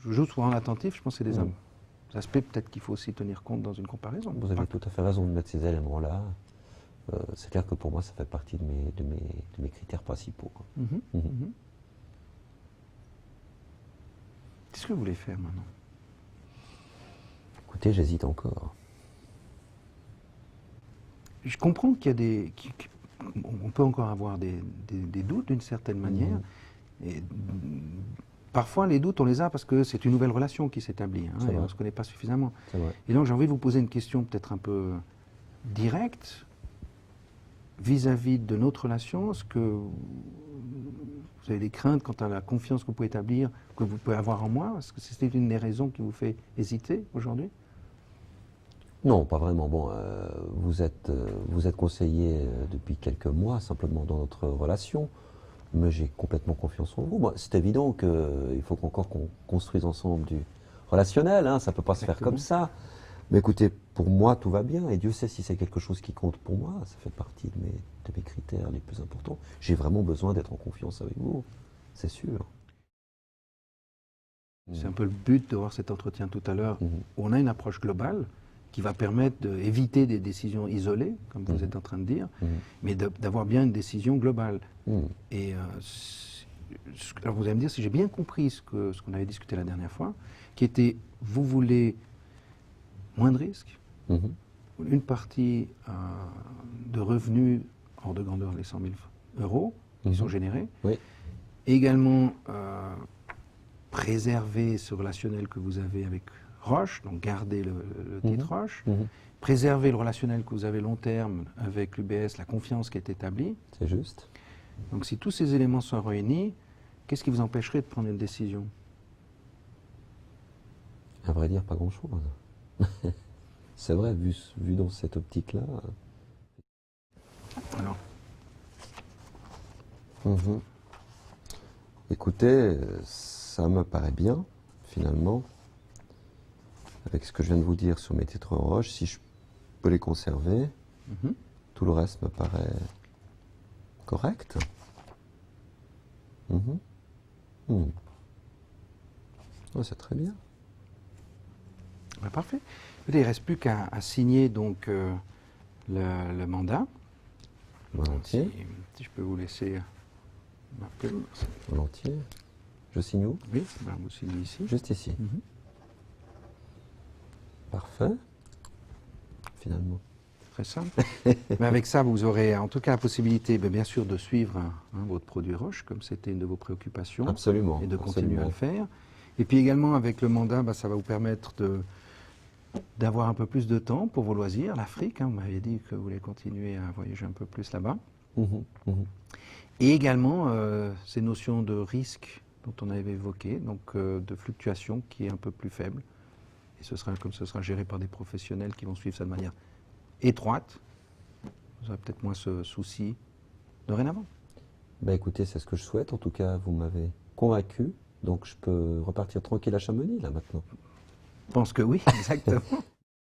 je joue souvent l'attentif, je pense que c'est des aspects peut-être qu'il faut aussi tenir compte dans une comparaison. Vous avez tout à fait raison de mettre ces éléments-là. C'est clair que pour moi, ça fait partie de mes critères principaux. Qu'est-ce que vous voulez faire maintenant? Écoutez, j'hésite encore. Je comprends qu'il y a on peut encore avoir des doutes d'une certaine manière. Et parfois, les doutes, on les a parce que c'est une nouvelle relation qui s'établit, hein, et on ne se connaît pas suffisamment. Et donc, j'ai envie de vous poser une question peut-être un peu directe vis-à-vis de notre relation. Est-ce que vous avez des craintes quant à la confiance que vous pouvez établir, que vous pouvez avoir en moi? Est-ce que c'est une des raisons qui vous fait hésiter aujourd'hui? Non, pas vraiment. Bon, vous êtes conseillé depuis quelques mois, simplement dans notre relation, mais j'ai complètement confiance en vous. Moi, c'est évident qu'il faut qu'on construise ensemble du relationnel, hein, ça ne peut pas se faire comme ça. Mais écoutez, pour moi, tout va bien, et Dieu sait si c'est quelque chose qui compte pour moi, ça fait partie de mes critères les plus importants. J'ai vraiment besoin d'être en confiance avec vous, c'est sûr. C'est un peu le but de voir cet entretien tout à l'heure, où on a une approche globale, qui va permettre d'éviter des décisions isolées, comme vous êtes en train de dire, mais d'avoir bien une décision globale. Et alors vous allez me dire si j'ai bien compris ce qu'on avait discuté la dernière fois, qui était, vous voulez moins de risques, une partie de revenus hors de grandeur les 100 000 euros qui sont générés, et également préserver ce relationnel que vous avez avec Roche, donc garder le titre Roche, préserver le relationnel que vous avez long terme avec l'UBS, la confiance qui est établie. C'est juste. Donc si tous ces éléments sont réunis, qu'est-ce qui vous empêcherait de prendre une décision? À vrai dire, pas grand-chose. C'est vrai, vu dans cette optique-là. Alors Écoutez, ça me paraît bien, finalement. Avec ce que je viens de vous dire sur mes titres Roche, si je peux les conserver, tout le reste me paraît correct. Ouais, c'est très bien. Ben, parfait. Il ne reste plus qu'à signer donc le mandat. Volontiers. Si je peux vous laisser ma plume. Volontiers. Je signe où? Oui, ben, vous signez ici. Juste ici. Parfait. Finalement. Très simple. Mais avec ça, vous aurez en tout cas la possibilité, bien sûr, de suivre votre produit Roche, comme c'était une de vos préoccupations. Absolument. Et de continuer à le faire. Et puis également, avec le mandat, ça va vous permettre d'avoir un peu plus de temps pour vos loisirs. L'Afrique, vous m'aviez dit que vous voulez continuer à voyager un peu plus là-bas. Et également, ces notions de risque dont on avait évoqué, donc de fluctuation qui est un peu plus faible. Et comme ce sera géré par des professionnels qui vont suivre ça de manière étroite, vous aurez peut-être moins ce souci dorénavant. Ben écoutez, c'est ce que je souhaite. En tout cas, vous m'avez convaincu. Donc je peux repartir tranquille à Chamonix, là, maintenant. Je pense que oui, exactement.